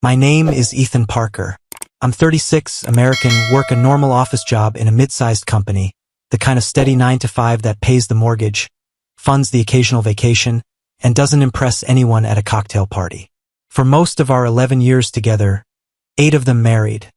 My name is Ethan Parker. I'm 36, American, work a normal office job in a mid-sized company, the kind of steady 9 to 5 that pays the mortgage, funds the occasional vacation, and doesn't impress anyone at a cocktail party. For most of our 11 years together, 8 of them married,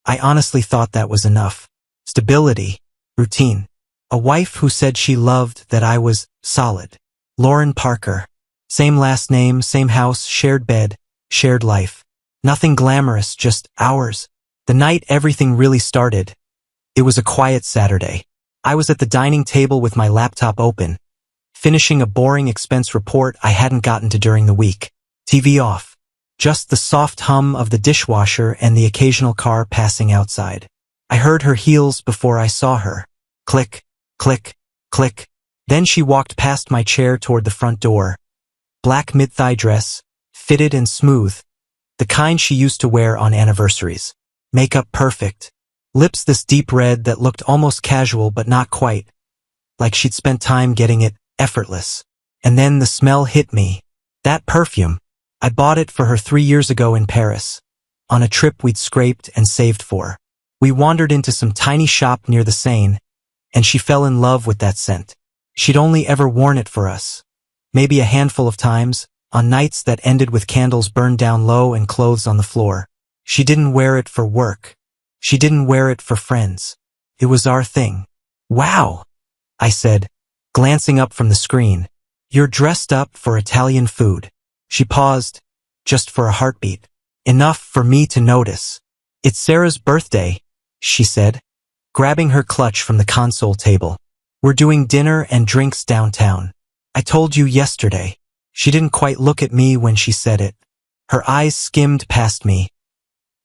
I honestly thought that was enough. Stability, routine. A wife who said she loved that I was solid. Lauren Parker. Same last name, same house, shared bed, shared life. Nothing glamorous, just ours. The night everything really started, it was a quiet Saturday. I was at the dining table with my laptop open, finishing a boring expense report I hadn't gotten to during the week. TV off. Just the soft hum of the dishwasher and the occasional car passing outside. I heard her heels before I saw her. Click, click, click. Then she walked past my chair toward the front door. Black mid-thigh dress, fitted and smooth, the kind she used to wear on anniversaries. Makeup perfect. Lips this deep red that looked almost casual but not quite, like she'd spent time getting it effortless. And then the smell hit me. That perfume. I bought it for her 3 years ago in Paris, on a trip we'd scraped and saved for. We wandered into some tiny shop near the Seine, and she fell in love with that scent. She'd only ever worn it for us, maybe a handful of times, on nights that ended with candles burned down low and clothes on the floor. She didn't wear it for work. She didn't wear it for friends. It was our thing. Wow, I said, glancing up from the screen. You're dressed up for Italian food. She paused, just for a heartbeat. Enough for me to notice. It's Sarah's birthday, she said, grabbing her clutch from the console table. We're doing dinner and drinks downtown. I told you yesterday. She didn't quite look at me when she said it. Her eyes skimmed past me,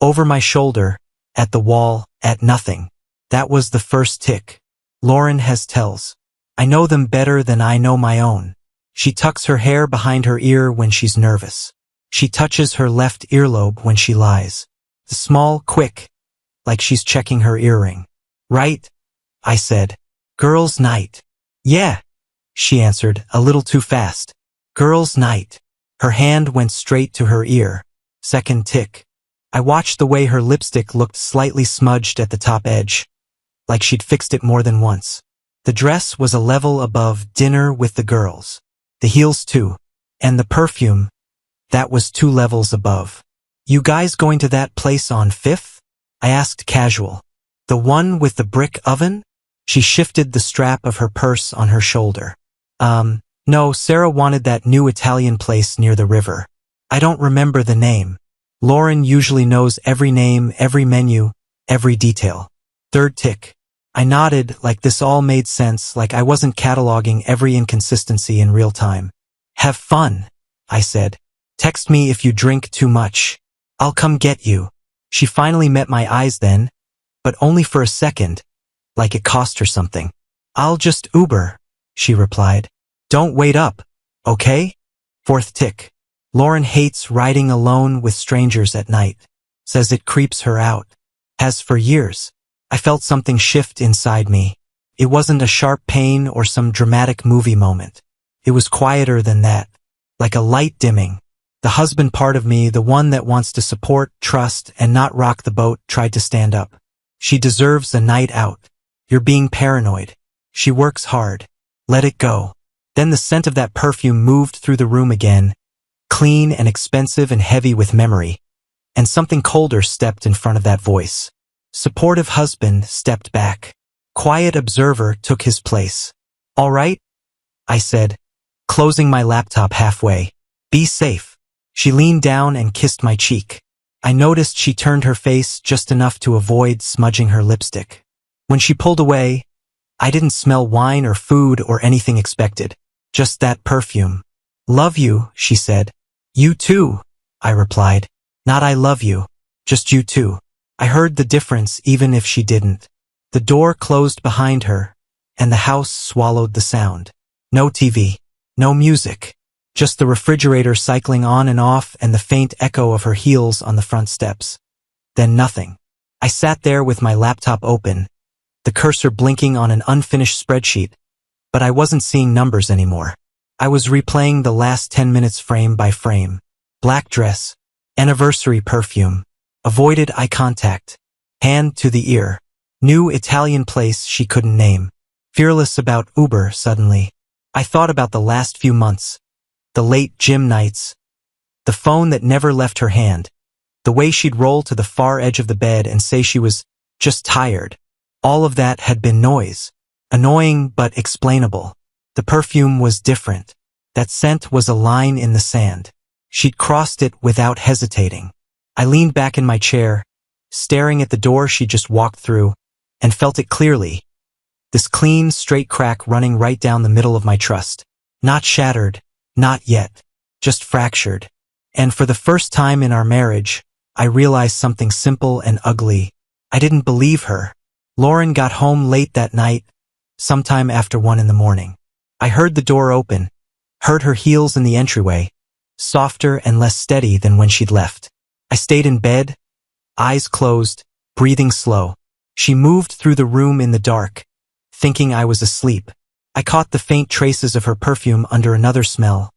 over my shoulder, at the wall, at nothing. That was the first tick. Lauren has tells. I know them better than I know my own. She tucks her hair behind her ear when she's nervous. She touches her left earlobe when she lies. The small, quick, like she's checking her earring. Right? I said. Girls' night. Yeah, she answered, a little too fast. Girls' night. Her hand went straight to her ear. Second tick. I watched the way her lipstick looked slightly smudged at the top edge, like she'd fixed it more than once. The dress was a level above dinner with the girls. The heels too. And the perfume, that was 2 levels above. You guys going to that place on 5th? I asked casual. The one with the brick oven? She shifted the strap of her purse on her shoulder. No, Sarah wanted that new Italian place near the river. I don't remember the name. Lauren usually knows every name, every menu, every detail. Third tick. I nodded like this all made sense, like I wasn't cataloging every inconsistency in real time. Have fun, I said. Text me if you drink too much. I'll come get you. She finally met my eyes then, but only for a second, like it cost her something. I'll just Uber, she replied. Don't wait up, okay? Fourth tick. Lauren hates riding alone with strangers at night. Says it creeps her out. Has for years. I felt something shift inside me. It wasn't a sharp pain or some dramatic movie moment. It was quieter than that. Like a light dimming. The husband part of me, the one that wants to support, trust, and not rock the boat, tried to stand up. She deserves a night out. You're being paranoid. She works hard. Let it go. Then the scent of that perfume moved through the room again, clean and expensive and heavy with memory, and something colder stepped in front of that voice. Supportive husband stepped back. Quiet observer took his place. All right, I said, closing my laptop halfway. Be safe. She leaned down and kissed my cheek. I noticed she turned her face just enough to avoid smudging her lipstick. When she pulled away, I didn't smell wine or food or anything expected. Just that perfume. Love you, she said. You too, I replied. Not I love you. Just you too. I heard the difference even if she didn't. The door closed behind her, and the house swallowed the sound. No TV. No music. Just the refrigerator cycling on and off and the faint echo of her heels on the front steps. Then nothing. I sat there with my laptop open, the cursor blinking on an unfinished spreadsheet, but I wasn't seeing numbers anymore. I was replaying the last 10 minutes frame by frame. Black dress, Anniversary perfume. Avoided eye contact. Hand to the ear. New Italian place she couldn't name. Fearless about Uber suddenly. I thought about the last few months. The late gym nights. The phone that never left her hand. The way she'd roll to the far edge of the bed and say she was just tired. All of that had been noise. Annoying but explainable. The perfume was different. That scent was a line in the sand. She'd crossed it without hesitating. I leaned back in my chair, staring at the door she just walked through, and felt it clearly. This clean, straight crack running right down the middle of my trust. Not shattered, not yet, just fractured. And for the first time in our marriage, I realized something simple and ugly. I didn't believe her. Lauren got home late that night, sometime after 1 a.m. I heard the door open, heard her heels in the entryway, softer and less steady than when she'd left. I stayed in bed, eyes closed, breathing slow. She moved through the room in the dark, thinking I was asleep. I caught the faint traces of her perfume under another smell.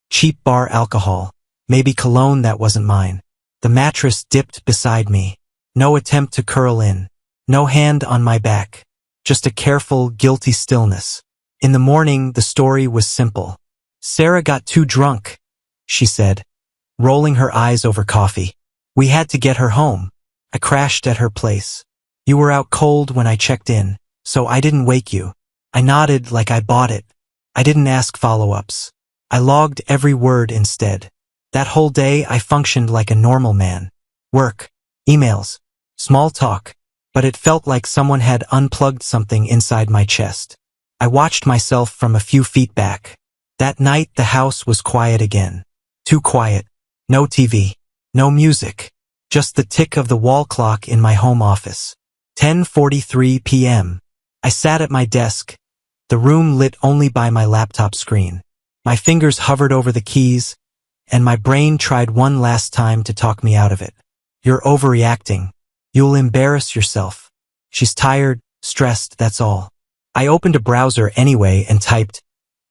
Cheap bar alcohol, maybe cologne that wasn't mine. The mattress dipped beside me. No attempt to curl in. No hand on my back. Just a careful, guilty stillness. In the morning, the story was simple. Sarah got too drunk, she said, rolling her eyes over coffee. We had to get her home. I crashed at her place. You were out cold when I checked in, so I didn't wake you. I nodded like I bought it. I didn't ask follow-ups. I logged every word instead. That whole day I functioned like a normal man. Work, emails, small talk, but it felt like someone had unplugged something inside my chest. I watched myself from a few feet back. That night the house was quiet again. Too quiet. No TV. No music. Just the tick of the wall clock in my home office. 10:43 p.m. I sat at my desk, the room lit only by my laptop screen. My fingers hovered over the keys, and my brain tried one last time to talk me out of it. You're overreacting. You'll embarrass yourself. She's tired, stressed, that's all. I opened a browser anyway and typed,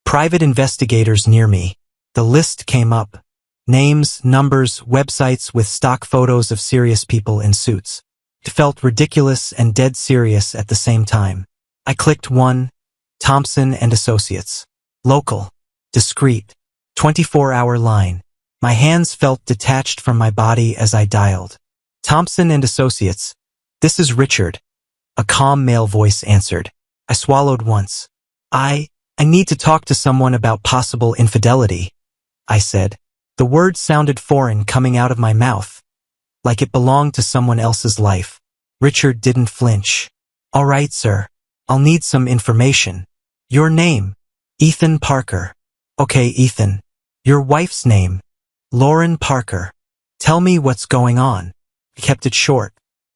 private investigators near me. The list came up. Names, numbers, websites with stock photos of serious people in suits. It felt ridiculous and dead serious at the same time. I clicked one, Thompson and Associates. Local. Discreet. 24-hour line. My hands felt detached from my body as I dialed. Thompson and Associates. This is Richard. A calm male voice answered. I swallowed once. I need to talk to someone about possible infidelity, I said. The word sounded foreign coming out of my mouth, like it belonged to someone else's life. Richard didn't flinch. All right, sir. I'll need some information. Your name? Ethan Parker. Okay, Ethan. Your wife's name? Lauren Parker. Tell me what's going on. I kept it short.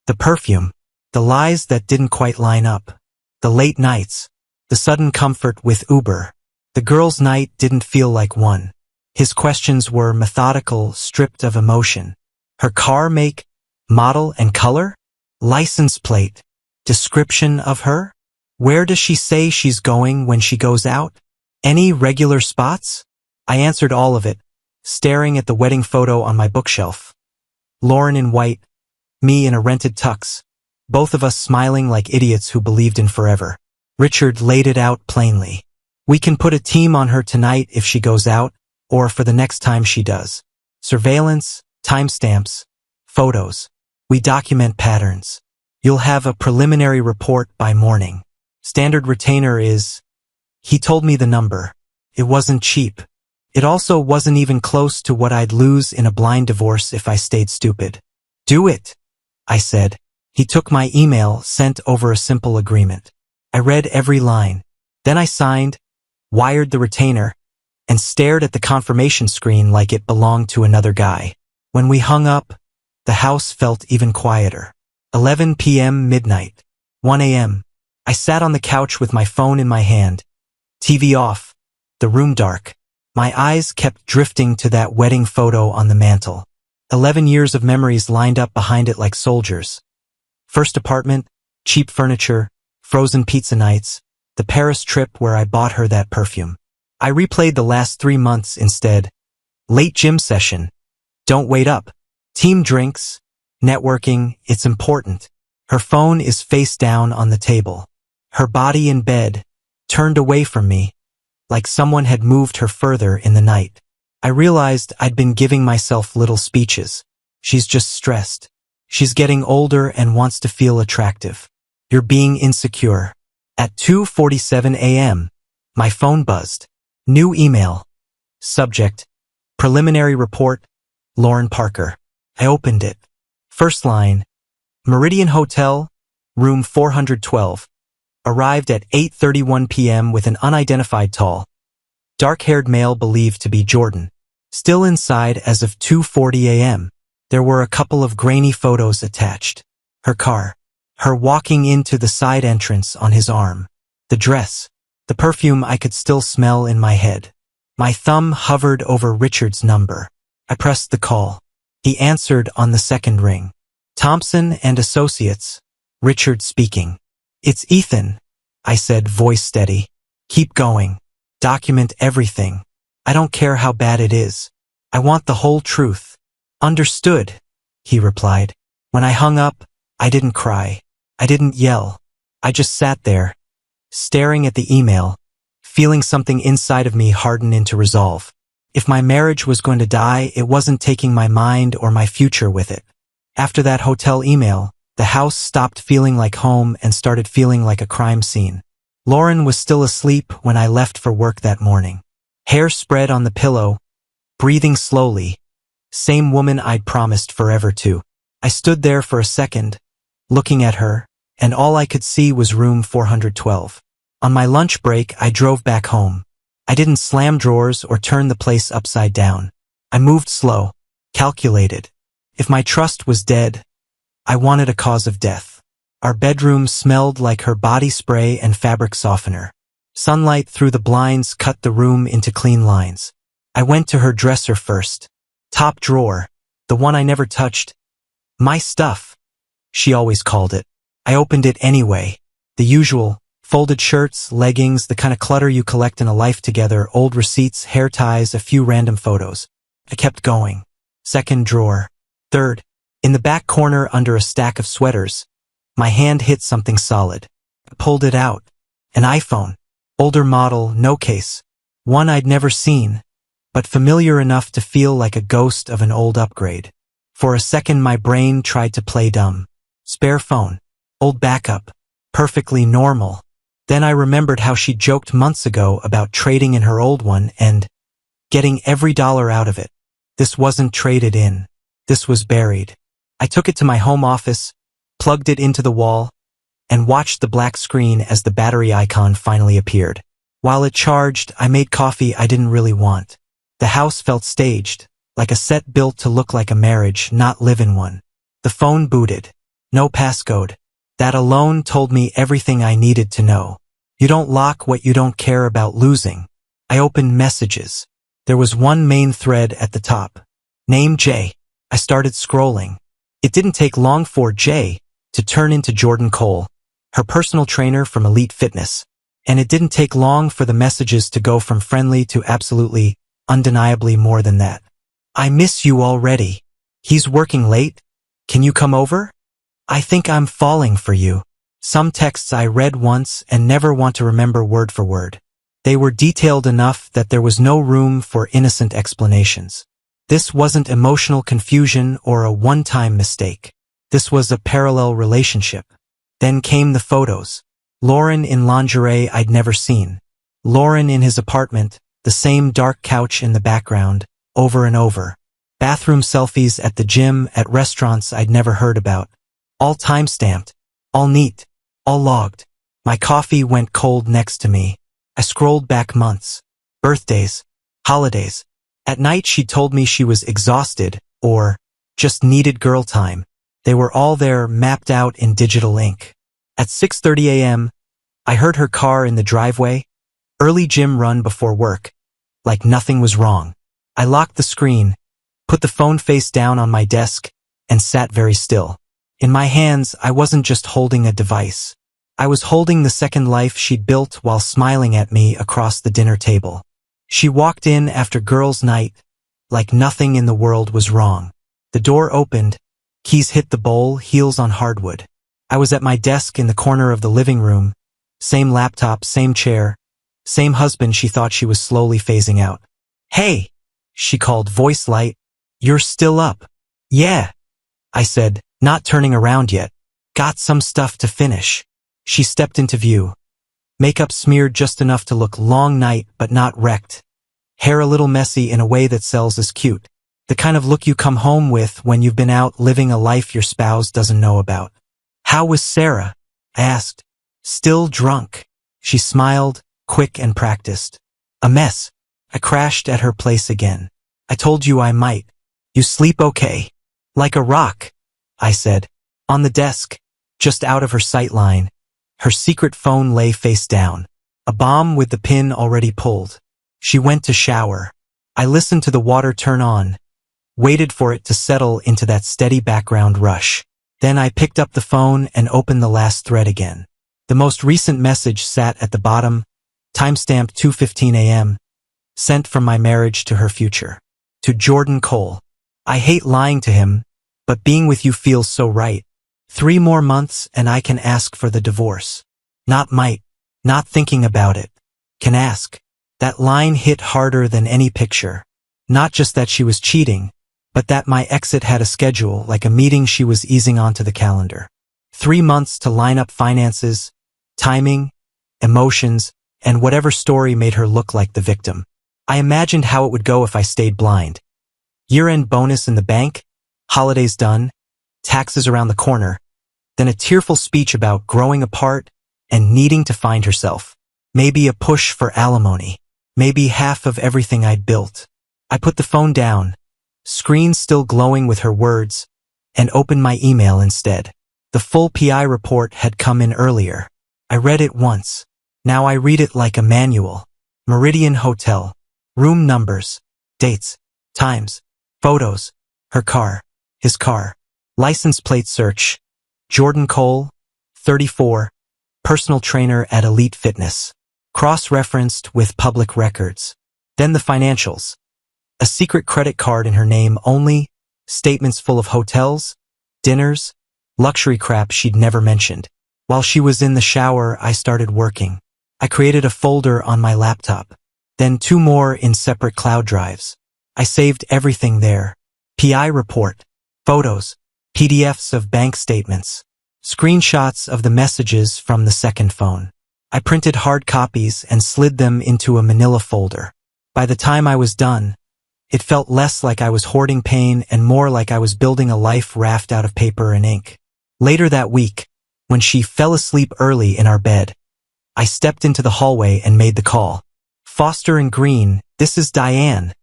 The perfume. The lies that didn't quite line up. The late nights. The sudden comfort with Uber. The girls' night didn't feel like one. His questions were methodical, stripped of emotion. Her car make, model and color? License plate. Description of her? Where does she say she's going when she goes out? Any regular spots? I answered all of it, staring at the wedding photo on my bookshelf. Lauren in white, me in a rented tux, both of us smiling like idiots who believed in forever. Richard laid it out plainly. We can put a team on her tonight if she goes out, or for the next time she does. Surveillance, timestamps, photos. We document patterns. You'll have a preliminary report by morning. Standard retainer is... He told me the number. It wasn't cheap. It also wasn't even close to what I'd lose in a blind divorce if I stayed stupid. Do it, I said. He took my email, sent over a simple agreement. I read every line. Then I signed, wired the retainer, and stared at the confirmation screen like it belonged to another guy. When we hung up, the house felt even quieter. 11 p.m. midnight. 1 a.m. I sat on the couch with my phone in my hand. TV off. The room dark. My eyes kept drifting to that wedding photo on the mantle. 11 years of memories lined up behind it like soldiers. First apartment, cheap furniture, frozen pizza nights, the Paris trip where I bought her that perfume. I replayed the last 3 months instead. Late gym session. Don't wait up. Team drinks, networking, it's important. Her phone is face down on the table. Her body in bed, turned away from me, like someone had moved her further in the night. I realized I'd been giving myself little speeches. She's just stressed. She's getting older and wants to feel attractive. You're being insecure. At 2:47 a.m., my phone buzzed. New email. Subject: Preliminary report, Lauren Parker. I opened it. First line: Meridian Hotel, room 412. Arrived at 8:31 p.m. with an unidentified tall, dark-haired male believed to be Jordan. Still inside as of 2:40 a.m. There were a couple of grainy photos attached. Her car. Her walking into the side entrance on his arm. The dress. The perfume I could still smell in my head. My thumb hovered over Richard's number. I pressed the call. He answered on the second ring. Thompson and Associates. Richard speaking. It's Ethan, I said, voice steady. Keep going. Document everything. I don't care how bad it is. I want the whole truth. Understood, he replied. When I hung up, I didn't cry. I didn't yell. I just sat there, staring at the email, feeling something inside of me harden into resolve. If my marriage was going to die, it wasn't taking my mind or my future with it. After that hotel email, the house stopped feeling like home and started feeling like a crime scene. Lauren was still asleep when I left for work that morning. Hair spread on the pillow, breathing slowly. Same woman I'd promised forever to. I stood there for a second, looking at her, and all I could see was room 412. On my lunch break, I drove back home. I didn't slam drawers or turn the place upside down. I moved slow, calculated. If my trust was dead, I wanted a cause of death. Our bedroom smelled like her body spray and fabric softener. Sunlight through the blinds cut the room into clean lines. I went to her dresser first. Top drawer, the one I never touched. My stuff, she always called it. I opened it anyway. The usual, folded shirts, leggings, the kind of clutter you collect in a life together, old receipts, hair ties, a few random photos. I kept going. Second drawer. Third. In the back corner under a stack of sweaters, my hand hit something solid. I pulled it out. An iPhone. Older model, no case. One I'd never seen, but familiar enough to feel like a ghost of an old upgrade. For a second my brain tried to play dumb. Spare phone. Old backup. Perfectly normal. Then I remembered how she joked months ago about trading in her old one and getting every dollar out of it. This wasn't traded in. This was buried. I took it to my home office, plugged it into the wall, and watched the black screen as the battery icon finally appeared. While it charged, I made coffee I didn't really want. The house felt staged, like a set built to look like a marriage, not live in one. The phone booted. No passcode. That alone told me everything I needed to know. You don't lock what you don't care about losing. I opened messages. There was one main thread at the top. Name Jay. I started scrolling. It didn't take long for Jay to turn into Jordan Cole, her personal trainer from Elite Fitness. And it didn't take long for the messages to go from friendly to absolutely, undeniably more than that. I miss you already. He's working late. Can you come over? I think I'm falling for you. Some texts I read once and never want to remember word for word. They were detailed enough that there was no room for innocent explanations. This wasn't emotional confusion or a one-time mistake. This was a parallel relationship. Then came the photos. Lauren in lingerie I'd never seen. Lauren in his apartment, the same dark couch in the background, over and over. Bathroom selfies at the gym, at restaurants I'd never heard about. All time-stamped. All neat. All logged. My coffee went cold next to me. I scrolled back months. Birthdays. Holidays. At night she told me she was exhausted, or just needed girl time. They were all there, mapped out in digital ink. At 6:30 a.m., I heard her car in the driveway, early gym run before work, like nothing was wrong. I locked the screen, put the phone face down on my desk, and sat very still. In my hands, I wasn't just holding a device. I was holding the second life she'd built while smiling at me across the dinner table. She walked in after girls' night, like nothing in the world was wrong. The door opened. Keys hit the bowl, heels on hardwood. I was at my desk in the corner of the living room. Same laptop, same chair, same husband she thought she was slowly phasing out. "Hey," she called, voice light. "You're still up?" "Yeah," I said, not turning around yet. "Got some stuff to finish." She stepped into view. Makeup smeared just enough to look long night but not wrecked. Hair a little messy in a way that sells as cute. The kind of look you come home with when you've been out living a life your spouse doesn't know about. "How was Sarah?" I asked. "Still drunk." She smiled, quick and practiced. "A mess. I crashed at her place again. I told you I might. You sleep okay?" "Like a rock," I said. On the desk, just out of her sight line, her secret phone lay face down, a bomb with the pin already pulled. She went to shower. I listened to the water turn on, waited for it to settle into that steady background rush. Then I picked up the phone and opened the last thread again. The most recent message sat at the bottom, timestamped 2:15 a.m., sent from my marriage to her future. To Jordan Cole. "I hate lying to him, but being with you feels so right. 3 more months and I can ask for the divorce. Not might, not thinking about it. Can ask." That line hit harder than any picture. Not just that she was cheating, but that my exit had a schedule, like a meeting she was easing onto the calendar. 3 months to line up finances, timing, emotions, and whatever story made her look like the victim. I imagined how it would go if I stayed blind. Year-end bonus in the bank, holidays done, taxes around the corner, then a tearful speech about growing apart and needing to find herself. Maybe a push for alimony. Maybe half of everything I'd built. I put the phone down, screen still glowing with her words, and opened my email instead. The full PI report had come in earlier. I read it once. Now I read it like a manual. Meridian Hotel. Room numbers. Dates. Times. Photos. Her car. His car. License plate search. Jordan Cole, 34, personal trainer at Elite Fitness. Cross-referenced with public records. Then the financials. A secret credit card in her name only, statements full of hotels, dinners, luxury crap she'd never mentioned. While she was in the shower, I started working. I created a folder on my laptop, then 2 more in separate cloud drives. I saved everything there. PI report, photos, PDFs of bank statements, screenshots of the messages from the second phone. I printed hard copies and slid them into a manila folder. By the time I was done, it felt less like I was hoarding pain and more like I was building a life raft out of paper and ink. Later that week, when she fell asleep early in our bed, I stepped into the hallway and made the call. "Foster and Green, this is Diane,"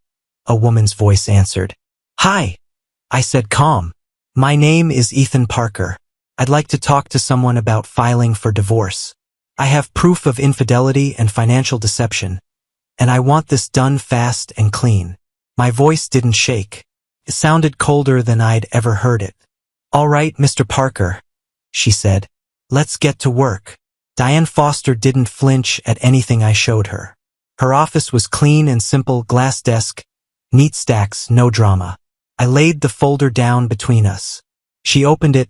a woman's voice answered. "Hi," I said, calm. "My name is Ethan Parker. I'd like to talk to someone about filing for divorce. I have proof of infidelity and financial deception, and I want this done fast and clean." My voice didn't shake. It sounded colder than I'd ever heard it. "All right, Mr. Parker," she said. "Let's get to work." Diane Foster didn't flinch at anything I showed her. Her office was clean and simple, glass desk, neat stacks, no drama. I laid the folder down between us. She opened it,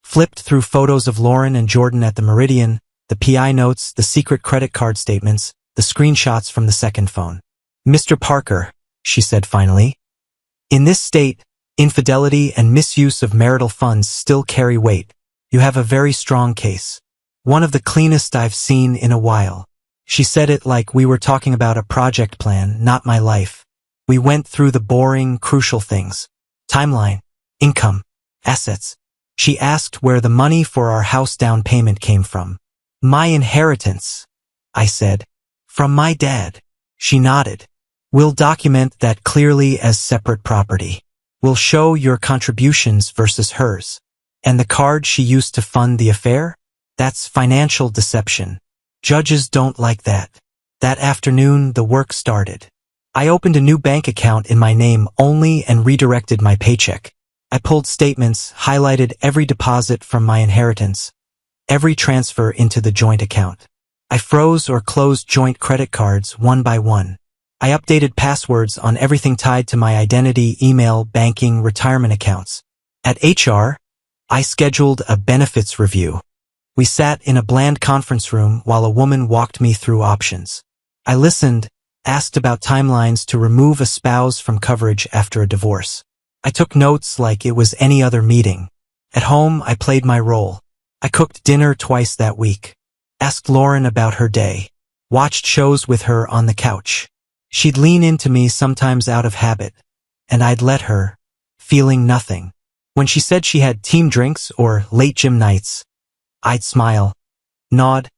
flipped through photos of Lauren and Jordan at the Meridian, the PI notes, the secret credit card statements, the screenshots from the second phone. "Mr. Parker," she said finally, "in this state, infidelity and misuse of marital funds still carry weight. You have a very strong case. One of the cleanest I've seen in a while." She said it like we were talking about a project plan, not my life. We went through the boring, crucial things. Timeline, income, assets. She asked where the money for our house down payment came from. "My inheritance," I said. "From my dad." She nodded. "We'll document that clearly as separate property. We'll show your contributions versus hers. And the card she used to fund the affair? That's financial deception. Judges don't like that." That afternoon, the work started. I opened a new bank account in my name only and redirected my paycheck. I pulled statements, highlighted every deposit from my inheritance, every transfer into the joint account. I froze or closed joint credit cards one by one. I updated passwords on everything tied to my identity, email, banking, retirement accounts. At HR, I scheduled a benefits review. We sat in a bland conference room while a woman walked me through options. I listened, asked about timelines to remove a spouse from coverage after a divorce. I took notes like it was any other meeting. At home, I played my role. I cooked dinner twice that week. Asked Lauren about her day. Watched shows with her on the couch. She'd lean into me sometimes out of habit, and I'd let her, feeling nothing. When she said she had team drinks or late gym nights, I'd smile, nod,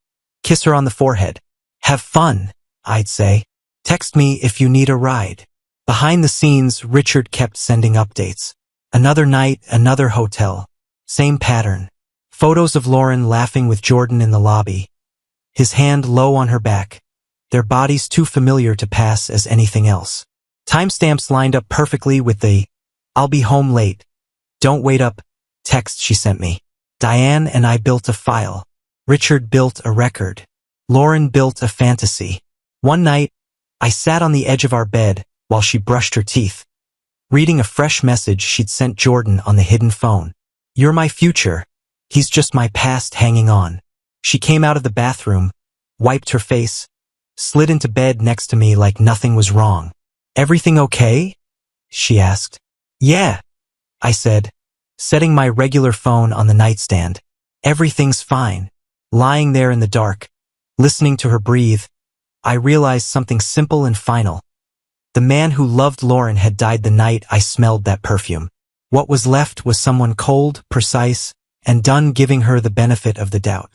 kiss her on the forehead. Have fun, I'd say. Text me if you need a ride. Behind the scenes, Richard kept sending updates. Another night, another hotel. Same pattern. Photos of Lauren laughing with Jordan in the lobby. His hand low on her back. Their bodies too familiar to pass as anything else. Timestamps lined up perfectly with the, "I'll be home late. Don't wait up," text she sent me. Diane and I built a file. Richard built a record. Lauren built a fantasy. One night, I sat on the edge of our bed while she brushed her teeth, reading a fresh message she'd sent Jordan on the hidden phone. "You're my future. He's just my past hanging on." She came out of the bathroom, wiped her face, slid into bed next to me like nothing was wrong. "Everything okay?" she asked. "Yeah," I said, setting my regular phone on the nightstand. "Everything's fine." Lying there in the dark, listening to her breathe, I realized something simple and final. The man who loved Lauren had died the night I smelled that perfume. What was left was someone cold, precise, and done giving her the benefit of the doubt.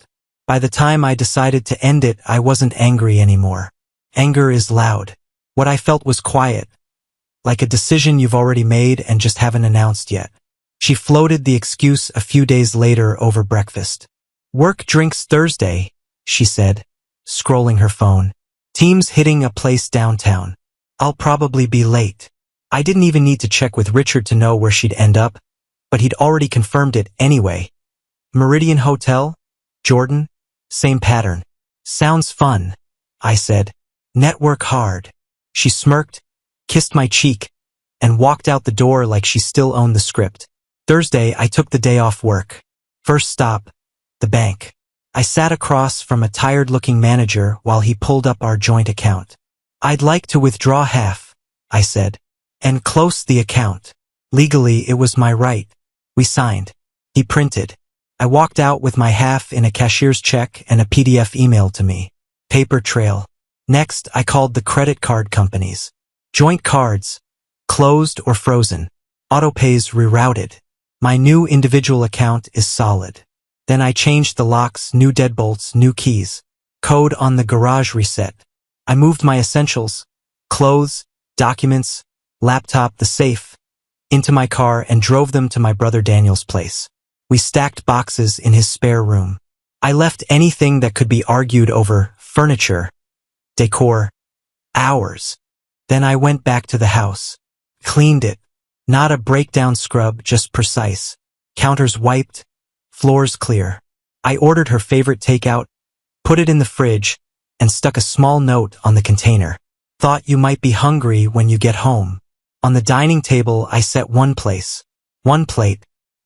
By the time I decided to end it, I wasn't angry anymore. Anger is loud. What I felt was quiet, like a decision you've already made and just haven't announced yet. She floated the excuse a few days later over breakfast. "Work drinks Thursday," she said, scrolling her phone. "Team's hitting a place downtown. I'll probably be late." I didn't even need to check with Richard to know where she'd end up, but he'd already confirmed it anyway. Meridian Hotel? Jordan? Same pattern. "Sounds fun," I said. "Network hard." She smirked, kissed my cheek, and walked out the door like she still owned the script. Thursday, I took the day off work. First stop, the bank. I sat across from a tired-looking manager while he pulled up our joint account. "I'd like to withdraw half," I said, "and close the account." Legally, it was my right. We signed. He printed. I walked out with my half in a cashier's check and a PDF emailed to me. Paper trail. Next, I called the credit card companies. Joint cards, closed or frozen. Autopays rerouted. My new individual account is solid. Then I changed the locks, new deadbolts, new keys. Code on the garage reset. I moved my essentials, clothes, documents, laptop, the safe, into my car and drove them to my brother Daniel's place. We stacked boxes in his spare room. I left anything that could be argued over, furniture, decor, hours. Then I went back to the house. Cleaned it. Not a breakdown scrub, just precise. Counters wiped, floors clear. I ordered her favorite takeout, put it in the fridge, and stuck a small note on the container. "Thought you might be hungry when you get home." On the dining table, I set one plate.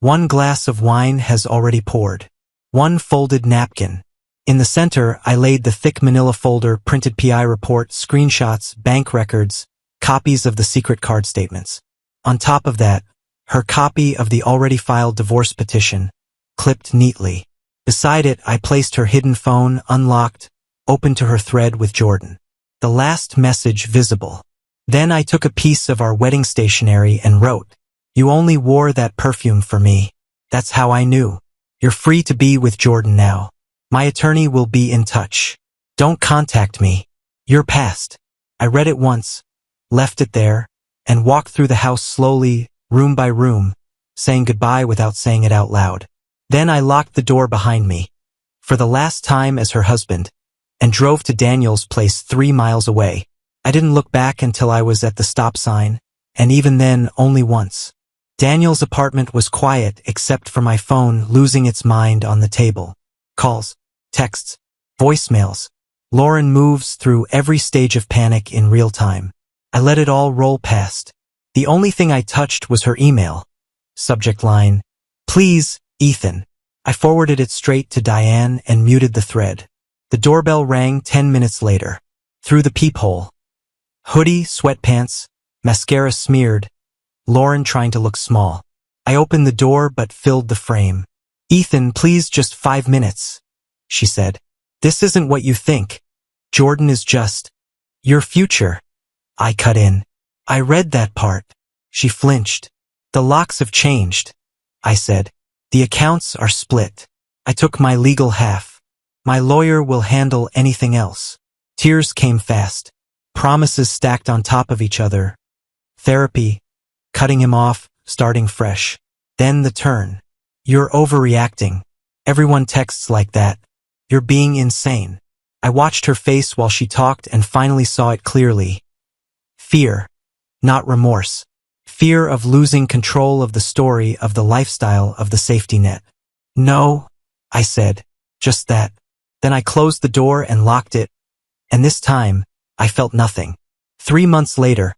One glass of wine has already poured. One folded napkin. In the center, I laid the thick manila folder, printed PI report, screenshots, bank records, copies of the secret card statements. On top of that, her copy of the already filed divorce petition, clipped neatly. Beside it, I placed her hidden phone, unlocked, open to her thread with Jordan. The last message visible. Then I took a piece of our wedding stationery and wrote, "You only wore that perfume for me. That's how I knew. You're free to be with Jordan now. My attorney will be in touch. Don't contact me. You're past." I read it once, left it there, and walked through the house slowly, room by room, saying goodbye without saying it out loud. Then I locked the door behind me, for the last time as her husband, and drove to Daniel's place 3 miles away. I didn't look back until I was at the stop sign, and even then only once. Daniel's apartment was quiet except for my phone losing its mind on the table. Calls, texts, voicemails, Lauren moves through every stage of panic in real time. I let it all roll past. The only thing I touched was her email. Subject line, "Please, Ethan." I forwarded it straight to Diane and muted the thread. The doorbell rang 10 minutes later. Through the peephole. Hoodie, sweatpants, mascara smeared, Lauren trying to look small. I opened the door but filled the frame. "Ethan, please, just 5 minutes," she said. "This isn't what you think. Jordan is just your future." I cut in. "I read that part." She flinched. "The locks have changed," I said. "The accounts are split. I took my legal half. My lawyer will handle anything else." Tears came fast. Promises stacked on top of each other. Therapy, cutting him off, starting fresh. Then the turn. "You're overreacting. Everyone texts like that. You're being insane." I watched her face while she talked and finally saw it clearly. Fear, not remorse. Fear of losing control of the story, of the lifestyle, of the safety net. "No," I said, "just that." Then I closed the door and locked it, and this time, I felt nothing. 3 months later,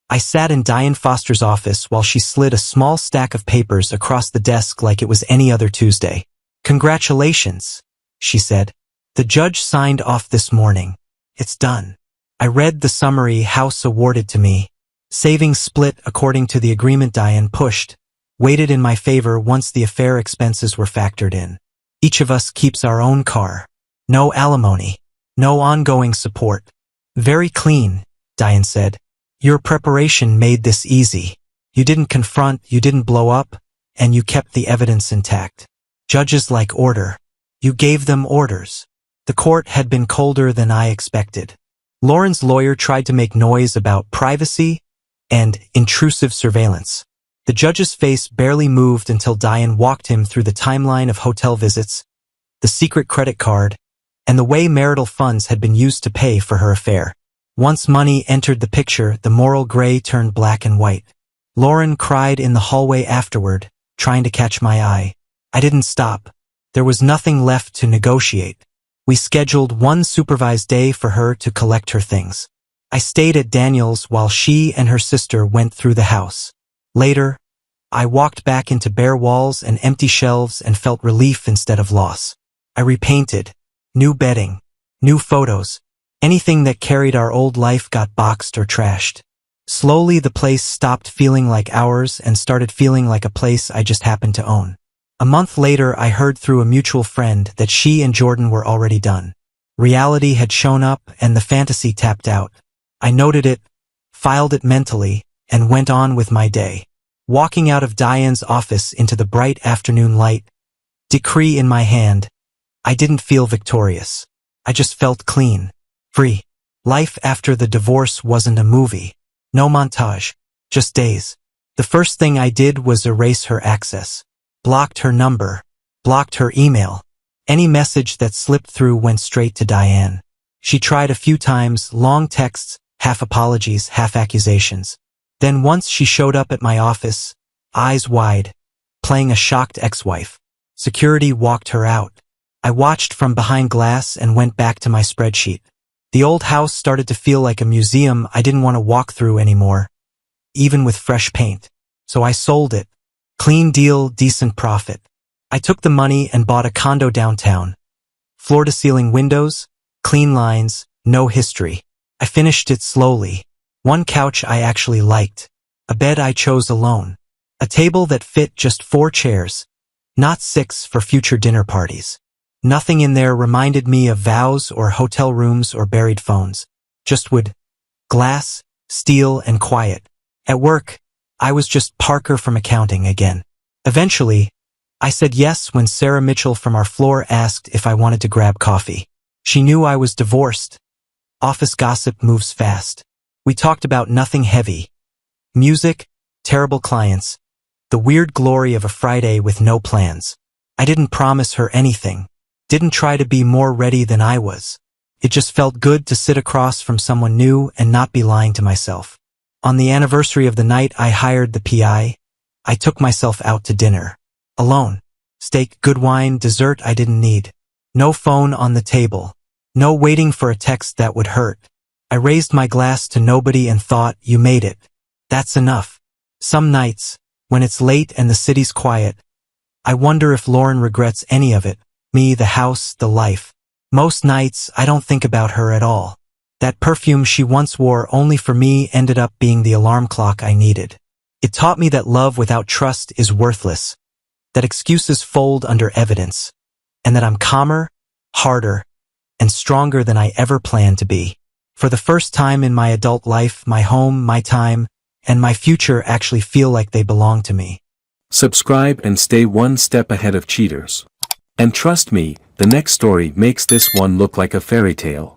I sat in Diane Foster's office while she slid a small stack of papers across the desk like it was any other Tuesday. "Congratulations," she said. "The judge signed off this morning. It's done." I read the summary House awarded to me. Savings split according to the agreement Diane pushed, weighted in my favor once the affair expenses were factored in. Each of us keeps our own car. No alimony. No ongoing support. "Very clean," Diane said. "Your preparation made this easy. You didn't confront, you didn't blow up, and you kept the evidence intact. Judges like order. You gave them orders." The court had been colder than I expected. Lauren's lawyer tried to make noise about privacy and intrusive surveillance. The judge's face barely moved until Diane walked him through the timeline of hotel visits, the secret credit card, and the way marital funds had been used to pay for her affair. Once money entered the picture, the moral gray turned black and white. Lauren cried in the hallway afterward, trying to catch my eye. I didn't stop. There was nothing left to negotiate. We scheduled one supervised day for her to collect her things. I stayed at Daniel's while she and her sister went through the house. Later, I walked back into bare walls and empty shelves and felt relief instead of loss. I repainted. New bedding. New photos. Anything that carried our old life got boxed or trashed. Slowly the place stopped feeling like ours and started feeling like a place I just happened to own. A month later, I heard through a mutual friend that she and Jordan were already done. Reality had shown up and the fantasy tapped out. I noted it, filed it mentally, and went on with my day. Walking out of Diane's office into the bright afternoon light, decree in my hand, I didn't feel victorious. I just felt clean, free. Life after the divorce wasn't a movie. No montage, just days. The first thing I did was erase her access. Blocked her number, blocked her email. Any message that slipped through went straight to Diane. She tried a few times, long texts, half apologies, half accusations. Then once she showed up at my office, eyes wide, playing a shocked ex-wife. Security walked her out. I watched from behind glass and went back to my spreadsheet. The old house started to feel like a museum I didn't want to walk through anymore, even with fresh paint. So I sold it. Clean deal, decent profit. I took the money and bought a condo downtown. Floor-to-ceiling windows, clean lines, no history. I finished it slowly. One couch I actually liked. A bed I chose alone. A table that fit just 4 chairs, not 6 for future dinner parties. Nothing in there reminded me of vows or hotel rooms or buried phones. Just wood, glass, steel, and quiet. At work, I was just Parker from accounting again. Eventually, I said yes when Sarah Mitchell from our floor asked if I wanted to grab coffee. She knew I was divorced. Office gossip moves fast. We talked about nothing heavy. Music, terrible clients, the weird glory of a Friday with no plans. I didn't promise her anything. Didn't try to be more ready than I was. It just felt good to sit across from someone new and not be lying to myself. On the anniversary of the night I hired the PI, I took myself out to dinner. Alone. Steak, good wine, dessert I didn't need. No phone on the table. No waiting for a text that would hurt. I raised my glass to nobody and thought, you made it. That's enough. Some nights, when it's late and the city's quiet, I wonder if Lauren regrets any of it. Me, the house, the life. Most nights, I don't think about her at all. That perfume she once wore only for me ended up being the alarm clock I needed. It taught me that love without trust is worthless, that excuses fold under evidence, and that I'm calmer, harder, and stronger than I ever planned to be. For the first time in my adult life, my home, my time, and my future actually feel like they belong to me. Subscribe and stay one step ahead of cheaters. And trust me, the next story makes this one look like a fairy tale.